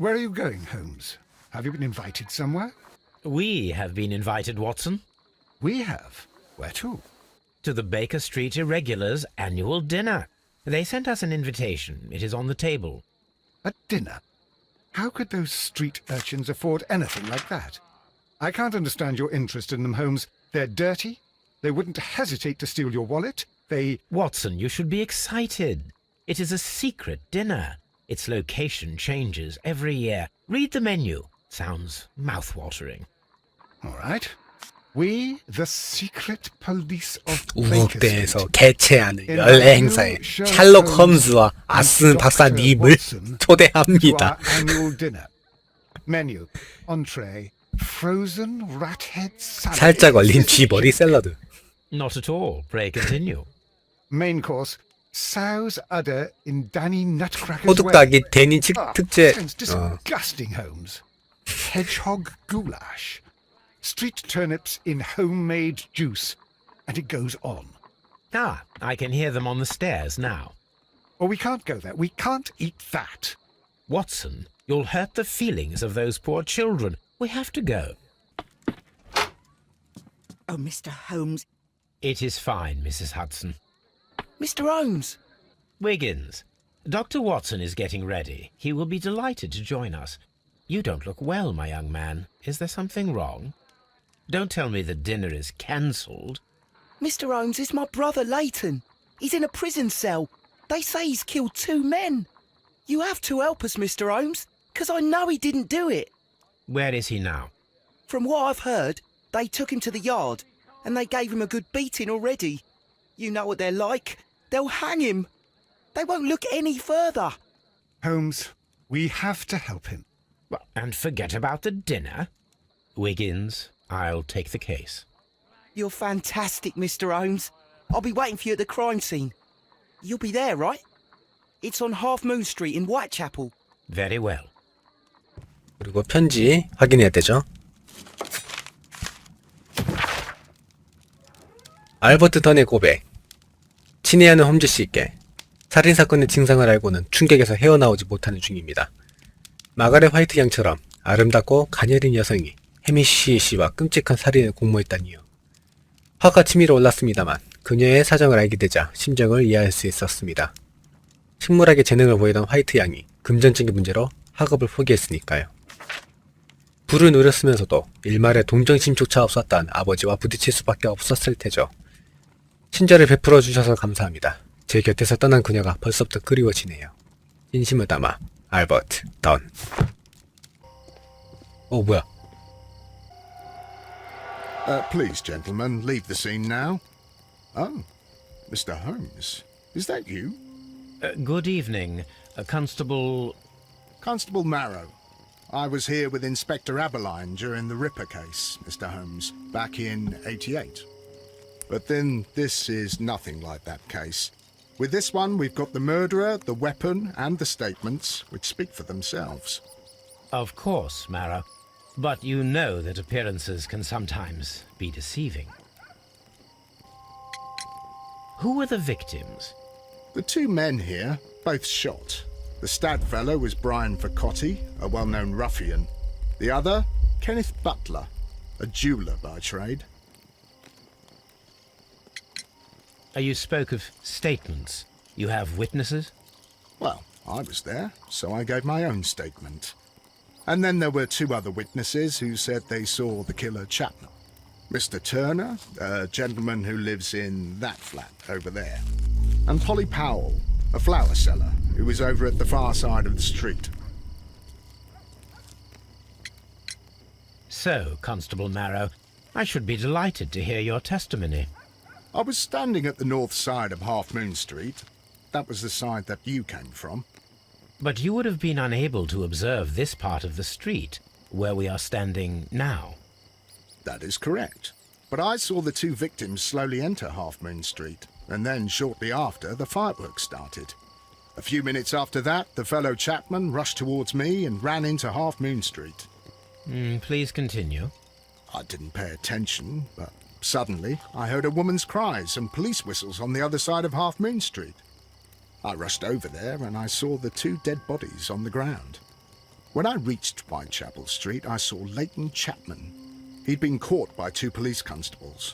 Where are you going, Holmes? Have you been invited somewhere? We have been invited, Watson, We have. Where to? to the Baker Street Irregulars' annual dinner. They sent us an invitation. It is on the table. A dinner? How could those street urchins afford anything like that? I can't understand your interest in them, Holmes. They're dirty. They wouldn't hesitate to steal your wallet. Watson, you should be excited. It is a secret dinner. Its location changes every year. Read the menu. Sounds mouth-watering. All right. We, the secret police of Baker 우국대에서 Street, 개최하는 연례 행사에 셜록 홈즈와 아슨 박사님을 to our 초대합니다. annual dinner. Menu, entree, frozen rathead salad. 살짝 얼린 쥐머리 샐러드. Not at all. Pray continue. Main course, sow's udder in Danny Nutcracker's 호두까기 way. 데니 특제. Sounds disgusting, Holmes. Hedgehog goulash. Street turnips in homemade juice. And it goes on. Ah, I can hear them on the stairs now. Oh, we can't go there. We can't eat that. Watson, you'll hurt the feelings of those poor children. We have to go. Oh, Mr. Holmes. It is fine, Mrs. Hudson. Mr. Holmes. Wiggins, Dr. Watson is getting ready. He will be delighted to join us. You don't look well, my young man. Is there something wrong? Don't tell me the dinner is cancelled. Mr. Holmes is my brother Leighton. He's in a prison cell. They say he's killed 2 men. You have to help us, Mr. Holmes, because I know he didn't do it. Where is he now? From what I've heard, they took him to the yard, and they gave him a good beating already. You know what they're like. They'll hang him. They won't look any further. Holmes, we have to help him. And forget about the dinner? Wiggins, I'll take the case. You're fantastic, Mr. Holmes. I'll be waiting for you at the crime scene. You'll be there, right? It's on Half Moon Street in Whitechapel. Very well. 그리고 편지 확인해야 되죠. 알버트 던의 고백. 친애하는 홈즈 씨께 살인사건의 진상을 알고는 충격에서 헤어나오지 못하는 중입니다. 마가렛 화이트 양처럼 아름답고 가녀린 여성이 해미시 씨와 끔찍한 살인을 공모했다니요. 화가 치밀어 올랐습니다만 그녀의 사정을 알게 되자 심정을 이해할 수 있었습니다. 식물학의 재능을 보이던 화이트 양이 금전적인 문제로 학업을 포기했으니까요. 부를 누렸으면서도 일말의 동정심조차 없었던 아버지와 부딪힐 수밖에 없었을 테죠. 친절을 베풀어 주셔서 감사합니다. 제 곁에서 떠난 그녀가 벌써부터 그리워지네요. 진심을 담아 알버트 던. 뭐야? Please, gentlemen, leave the scene now. Oh, Mr. Holmes, is that you? Good evening, Constable... Constable Marrow. I was here with Inspector Aberline during the Ripper case, Mr. Holmes, back in '88. But then this is nothing like that case. With this one, we've got the murderer, the weapon, and the statements, which speak for themselves. Of course, Mara. But you know that appearances can sometimes be deceiving. Who were the victims? The 2 men here, both shot. The stab fellow was Brian Vercotti, a well-known ruffian. The other, Kenneth Butler, a jeweller by trade. You spoke of statements. You have witnesses? Well, I was there, so I gave my own statement. And then there were 2 other witnesses who said they saw the killer Chapman. Mr. Turner, a gentleman who lives in that flat over there. And Polly Powell, a flower seller, who was over at the far side of the street. So, Constable Marrow, I should be delighted to hear your testimony. I was standing at the north side of Half Moon Street. That was the side that you came from. But you would have been unable to observe this part of the street, where we are standing now. That is correct. But I saw the 2 victims slowly enter Half Moon Street, and then shortly after, the fireworks started. A few minutes after that, the fellow Chapman rushed towards me and ran into Half Moon Street. Please continue. I didn't pay attention, but suddenly I heard a woman's cries and police whistles on the other side of Half Moon Street. I rushed over there and I saw the 2 dead bodies on the ground. When I reached Whitechapel Street, I saw Leighton Chapman. He'd been caught by 2 police constables.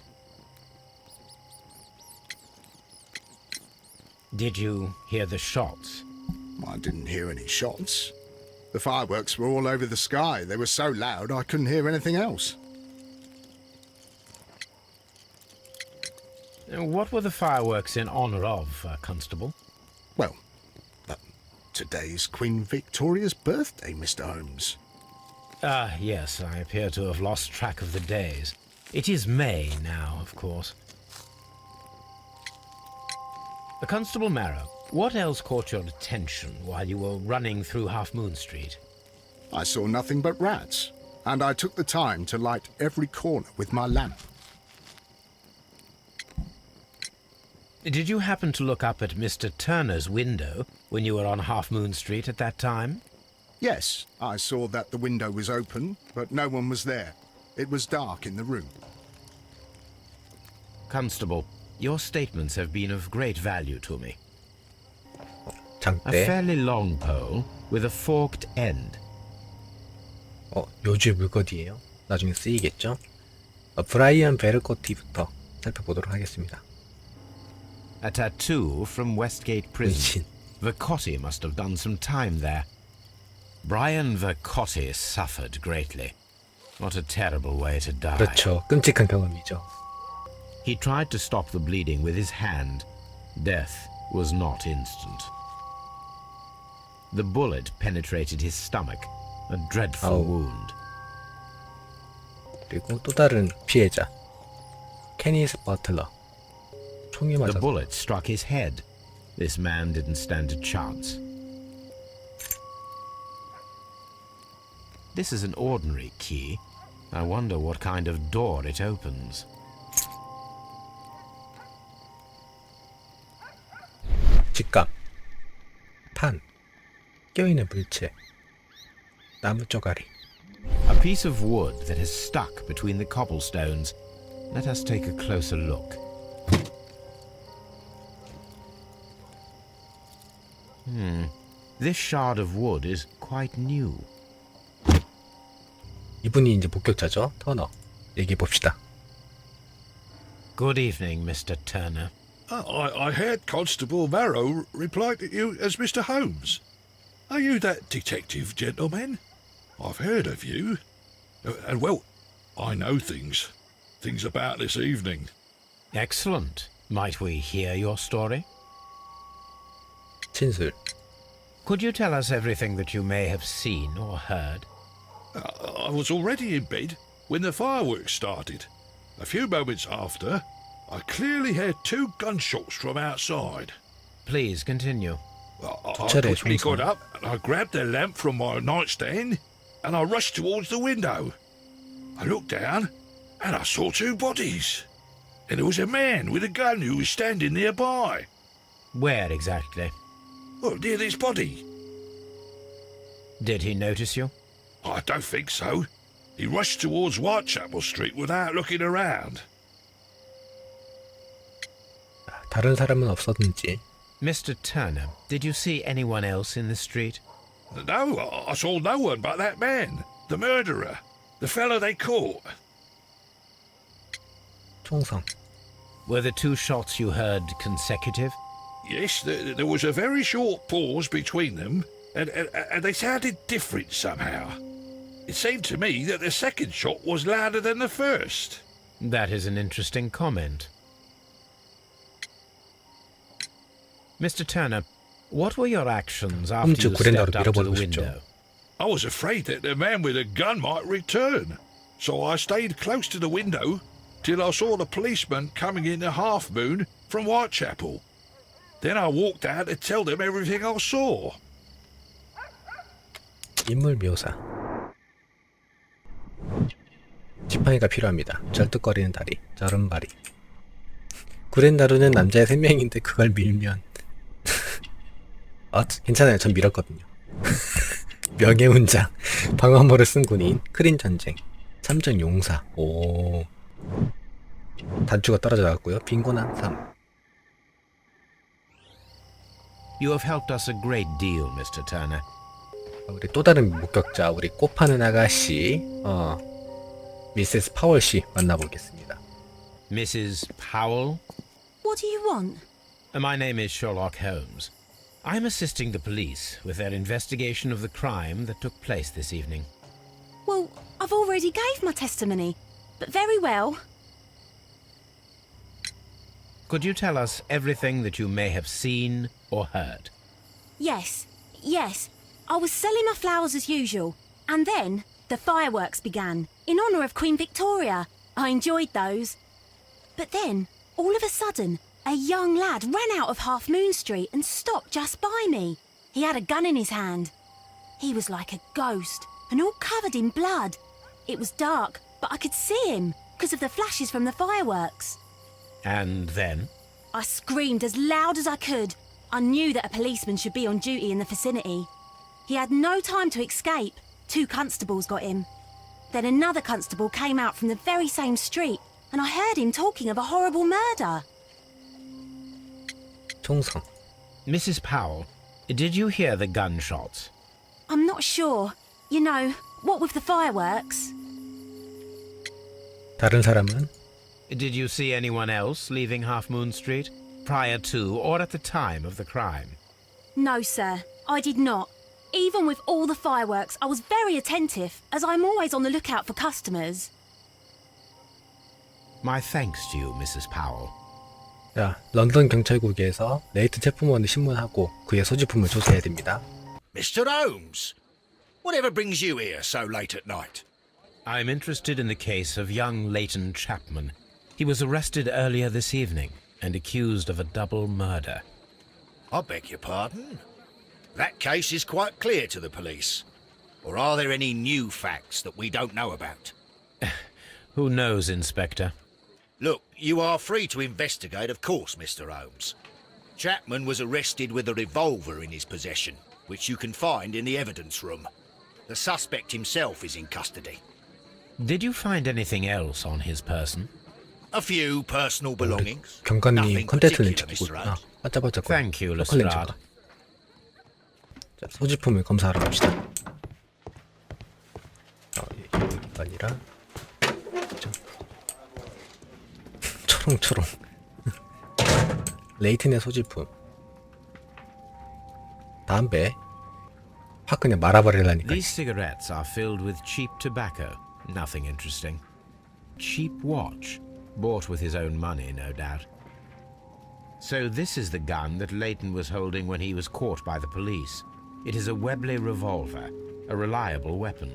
Did you hear the shots? I didn't hear any shots. The fireworks were all over the sky. They were so loud I couldn't hear anything else. What were the fireworks in honour of, Constable? Well, today's Queen Victoria's birthday, Mr. Holmes. Ah, yes, I appear to have lost track of the days. It is May now, of course. Constable Marrow, what else caught your attention while you were running through Half Moon Street? I saw nothing but rats, and I took the time to light every corner with my lamp. Did you happen to look up at Mr. Turner's window when you were on Half Moon Street at that time? Yes, I saw that the window was open, but no one was there. It was dark in the room. Constable, your statements have been of great value to me. A 장대. fairly long pole with a forked end. 요주의 물건이에요. 나중에 쓰이겠죠? 브라이언 베르코티부터 살펴보도록 하겠습니다. A tattoo from Westgate Prison. 은신. Vercotti must have done some time there. Brian Vercotti suffered greatly. What a terrible way to die. 그렇죠. 끔찍한 경험이죠. He tried to stop the bleeding with his hand. Death was not instant. The bullet penetrated his stomach, a dreadful Oh. wound. 그리고 또 다른 피해자. 케니스 버틀러. 총이 The 맞아서 bullet struck his head. This man didn't stand a chance. This is an ordinary key. I wonder what kind of door it opens. 직감. 탄. 껴있는 물체. 나무 쪼가리. A piece of wood that has stuck between the cobblestones. Let us take a closer look. This shard of wood is quite new. 이분이 이제 목격자죠. 터너. 얘기해 봅시다. Good evening, Mr. Turner. I heard Constable Marrow reply to you as Mr. Holmes. Are you that detective gentleman? I've heard of you. And well, I know things about this evening. Excellent. Might we hear your story? 진술. Could you tell us everything that you may have seen or heard? I was already in bed when the fireworks started. A few moments after, I clearly heard 2 gunshots from outside. Please continue. I 차례 quickly 총성. got up and I grabbed the lamp from my nightstand and I rushed towards the window. I looked down and I saw 2 bodies. And there was a man with a gun who was standing nearby. Where exactly? Well, near this body. Did he notice you? I don't think so. He rushed towards Whitechapel Street without looking around. 다른 사람은 없었는지. Mr. Turner, did you see anyone else in the street? No, I saw no one but that man, the murderer, the fellow they caught. 총성. Were the 2 shots you heard consecutive? Yes, there was a very short pause between them, and they sounded different somehow. It seemed to me that the second shot was louder than the first. That is an interesting comment. Mr. Turner, what were your actions after you 훔쳐 구린다로 stepped up to the 밀어버리고 싶죠. window? I was afraid that the man with a gun might return, so I stayed close to the window till I saw the policeman coming into Half Moon from Whitechapel. Then I walked out to tell them everything I saw. 인물 묘사. 지팡이가 필요합니다. 절뚝거리는 다리, 저른발이. 구렌다루는 남자의 생명인데 그걸 밀면 괜찮아요. 전 밀었거든요. 명예훈장, 방어모를 쓴 군인, 크린 전쟁, 삼전 용사. 오. 단추가 떨어져 나갔고요. 빈곤한 삶. You have helped us a great deal, Mr. Turner. 우리 또 다른 목격자, 우리 꽃 파는 아가씨, 미세스 파월 씨 만나보겠습니다. Mrs. Powell? What do you want? My name is Sherlock Holmes. I'm assisting the police with their investigation of the crime that took place this evening. Well, I've already gave my testimony, but very well. Could you tell us everything that you may have seen or heard? Yes. I was selling my flowers as usual, and then the fireworks began, in honour of Queen Victoria. I enjoyed those. But then, all of a sudden, a young lad ran out of Half Moon Street and stopped just by me. He had a gun in his hand. He was like a ghost, and all covered in blood. It was dark, but I could see him, because of the flashes from the fireworks. And then? I screamed as loud as I could. I knew that a policeman should be on duty in the vicinity. He had no time to escape. 2 constables got him. Then another constable came out from the very same street, and I heard him talking of a horrible murder. 총성. Mrs. Powell, did you hear the gunshots? I'm not sure. You know, what with the fireworks? 다른 사람은? Did you see anyone else leaving Half Moon Street, prior to or at the time of the crime? No, sir, I did not. Even with all the fireworks, I was very attentive, as I'm always on the lookout for customers. My thanks to you, Mrs. Powell. 자, 런던 경찰국에서 레이튼 체프먼을 신문하고 그의 소지품을 조사해야 됩니다. Mr. Holmes, whatever brings you here so late at night? I'm interested in the case of young Leighton Chapman. He was arrested earlier this evening and accused of a double murder. I beg your pardon? That case is quite clear to the police. Or are there any new facts that we don't know about? Who knows, Inspector? Look, you are free to investigate, of course, Mr. Holmes. Chapman was arrested with a revolver in his possession, which you can find in the evidence room. The suspect himself is in custody. Did you find anything else on his person? A few personal belongings. 경관님 Nothing 컨텐츠는 particular, 지키고 Mr. 있구나. Holmes. 반짝반짝. Thank you, 서클 Lestrade. 렌즈가. 자, 소지품을 검사하러 갑시다. 이게 아니라 초롱초롱. 레이튼의 소지품. 담배. 확 그냥 말아버리려니까. These cigarettes are filled with cheap tobacco. Nothing interesting. Cheap watch. Bought with his own money, no doubt. So this is the gun that Leighton was holding when he was caught by the police. It is a Webley revolver, a reliable weapon.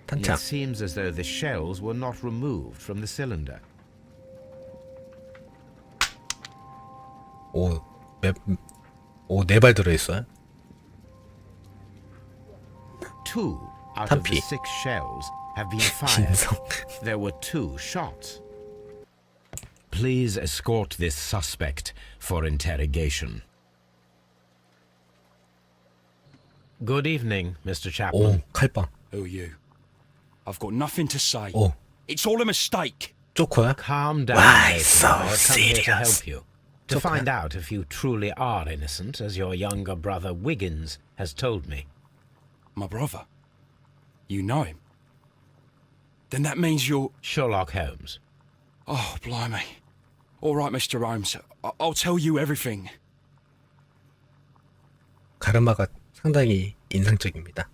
탄창. It seems as though the shells were not removed from the cylinder. 네 발 들어있어요. 2 out of the 탄피. 6 shells have been fired. 진성. There were 2 shots. Please escort this suspect for interrogation. Good evening, Mr. Chapman. 칼빵. Who are you? I've got nothing to say. 오, It's all a mistake. 쪼커야? Calm down, Why Leighton. so I have come here to serious? help you. To find out if you truly are innocent, as your younger brother Wiggins has told me. My brother? You know him? Then that means you're... Sherlock Holmes. Oh, blimey. All right, Mr. Holmes. I'll tell you everything. 가르마가 상당히 인상적입니다.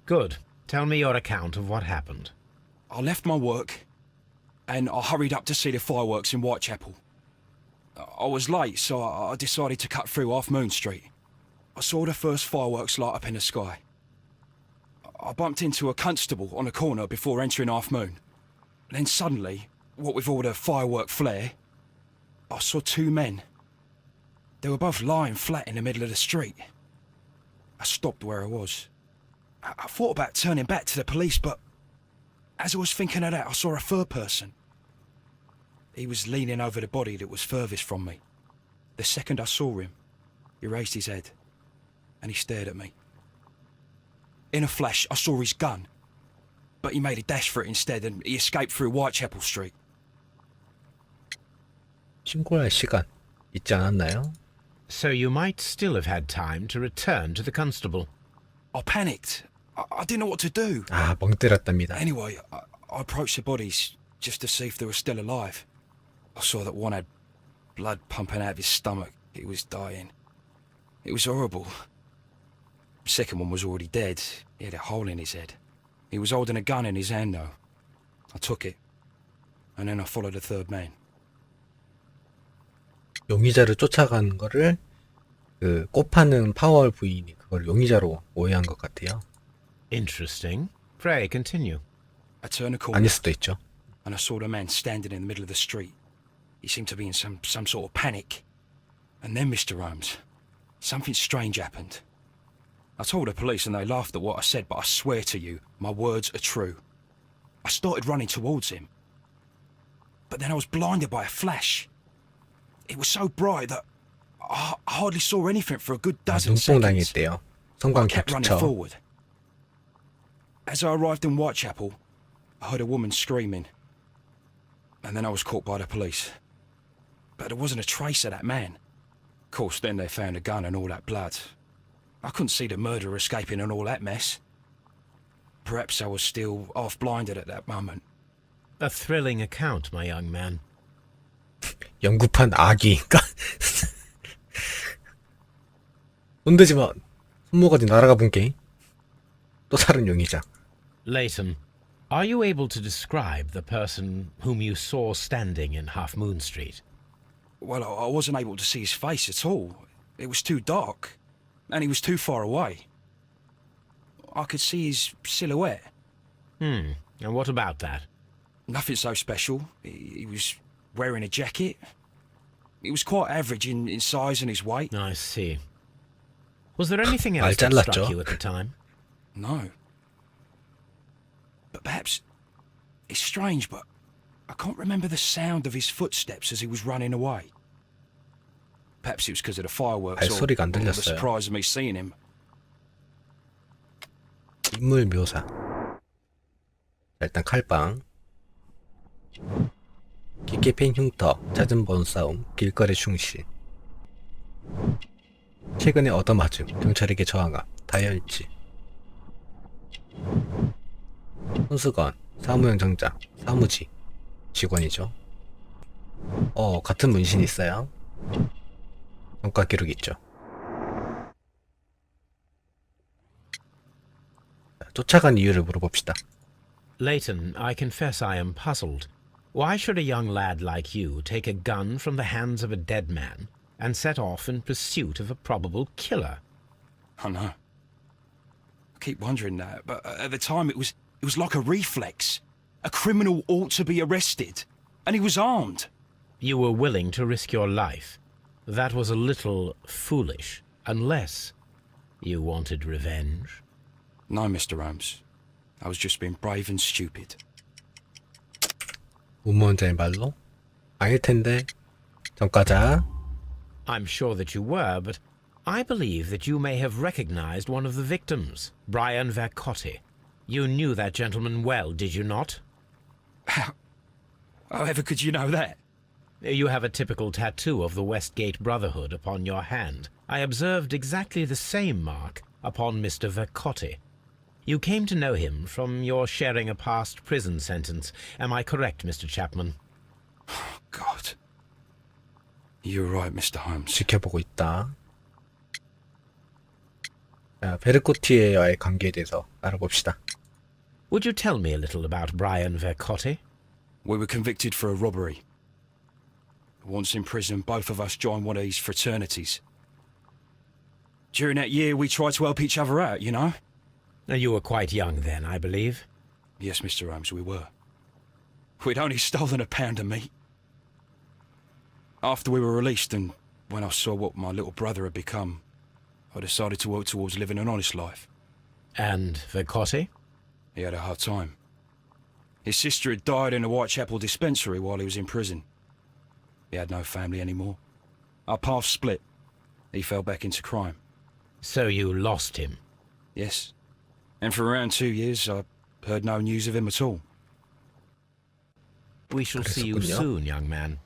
Good. Tell me your account of what happened. I left my work and I hurried up to see the fireworks in Whitechapel. I was late, so I decided to cut through Half Moon Street. I saw the first fireworks light up in the sky. I bumped into a constable on a corner before entering Half Moon. Then suddenly, what with all the firework flare, I saw 2 men. They were both lying flat in the middle of the street. I stopped where I was. I thought about turning back to the police, but as I was thinking of that, I saw a third person. He was leaning over the body that was furthest from me. The second I saw him, he raised his head and he stared at me. In a flash, I saw his gun, but he made a dash for it instead and he escaped through Whitechapel Street. 신고할 시간 있지 않았나요? So you might still have had time to return to the constable. I panicked. I didn't know what to do. 아, 멍 때렸답니다. Anyway, I approached the bodies just to see if they were still alive. I saw that one had blood pumping out of his stomach. He was dying. It was horrible. The second one was already dead. He had a hole in his head. He was holding a gun in his hand, though. I took it, and then I followed the third man. 용의자를 쫓아가는 거를 그 꽃파는 파월 부인이 그걸 용의자로 오해한 것 같아요. Interesting. Pray continue. I turned a corner, 아닐 수도 있죠. and I saw the man standing in the middle of the street. He seemed to be in some sort of panic. And then, Mr. Holmes, something strange happened. I told the police and they laughed at what I said, but I swear to you, my words are true. I started running towards him. But then I was blinded by a flash. It was so bright that I hardly saw anything for a good dozen 눈뽕 seconds. 당했대요. I 성광 kept running 겹쳐. forward. As I arrived in Whitechapel, I heard a woman screaming. And then I was caught by the police. But there wasn't a trace of that man. Of course, then they found a gun and all that blood. I couldn't see the murderer escaping and all that mess. Perhaps I was still half-blinded at that moment. A thrilling account, my young man. 연구판 아기니까. 손대지 마. 손모가지 날아가 본 게임. 또 다른 용의자. Leighton, are you able to describe the person whom you saw standing in Half Moon Street? Well, I wasn't able to see his face at all. It was too dark. And he was too far away. I could see his silhouette. And what about that? Nothing so special. He was wearing a jacket. He was quite average in size and his weight. I see. Was there anything else 말 that 잘랐죠. struck you at the time? No. But perhaps it's strange, but I can't remember the sound of his footsteps as he was running away. Perhaps it was because of the fireworks or 발소리가 안 the 들렸어요. surprise of me seeing him. 인물 묘사. 자, 일단 칼빵. 깊게 팬 흉터, 잦은 번싸움, 길거리 충실. 최근에 얻어맞음, 경찰에게 저항함, 다혈질. 손수건, 사무용 정장, 사무직. 직원이죠. 같은 문신이 있어요. 평가 기록 있죠. 자, 쫓아간 이유를 물어봅시다. Leighton, I confess I am puzzled. Why should a young lad like you take a gun from the hands of a dead man and set off in pursuit of a probable killer? I know. I keep wondering that, but at the time it was like a reflex. A criminal ought to be arrested, and he was armed. You were willing to risk your life. That was a little foolish, unless you wanted revenge. No, Mr. Holmes. I was just being brave and stupid. 무모자의 말로? 아닐 텐데. 전과자. I'm sure that you were, but I believe that you may have recognized one of the victims, Brian Vercotti. You knew that gentleman well, did you not? However could you know that? You have a typical tattoo of the Westgate Brotherhood upon your hand. I observed exactly the same mark upon Mr. Vercotti. You came to know him from your sharing a past prison sentence. Am I correct, Mr. Chapman? God. You're right, Mr. Holmes. 지켜보고 있다. 자, 베르코티와의 관계에 대해서 알아봅시다. Would you tell me a little about Brian Vercotti? We were convicted for a robbery. Once in prison, both of us joined one of these fraternities. During that year, we tried to help each other out, you know? You were quite young then, I believe. Yes, Mr. Holmes, we were. We'd only stolen a pound of meat. After we were released and when I saw what my little brother had become, I decided to work towards living an honest life. And Vercotti? He had a hard time. His sister had died in a Whitechapel dispensary while he was in prison. He had no family anymore. Our paths split. He fell back into crime. So you lost him? Yes. And for around 2 years, I heard no news of him at all. We shall see you 그랬었군요. soon, young man.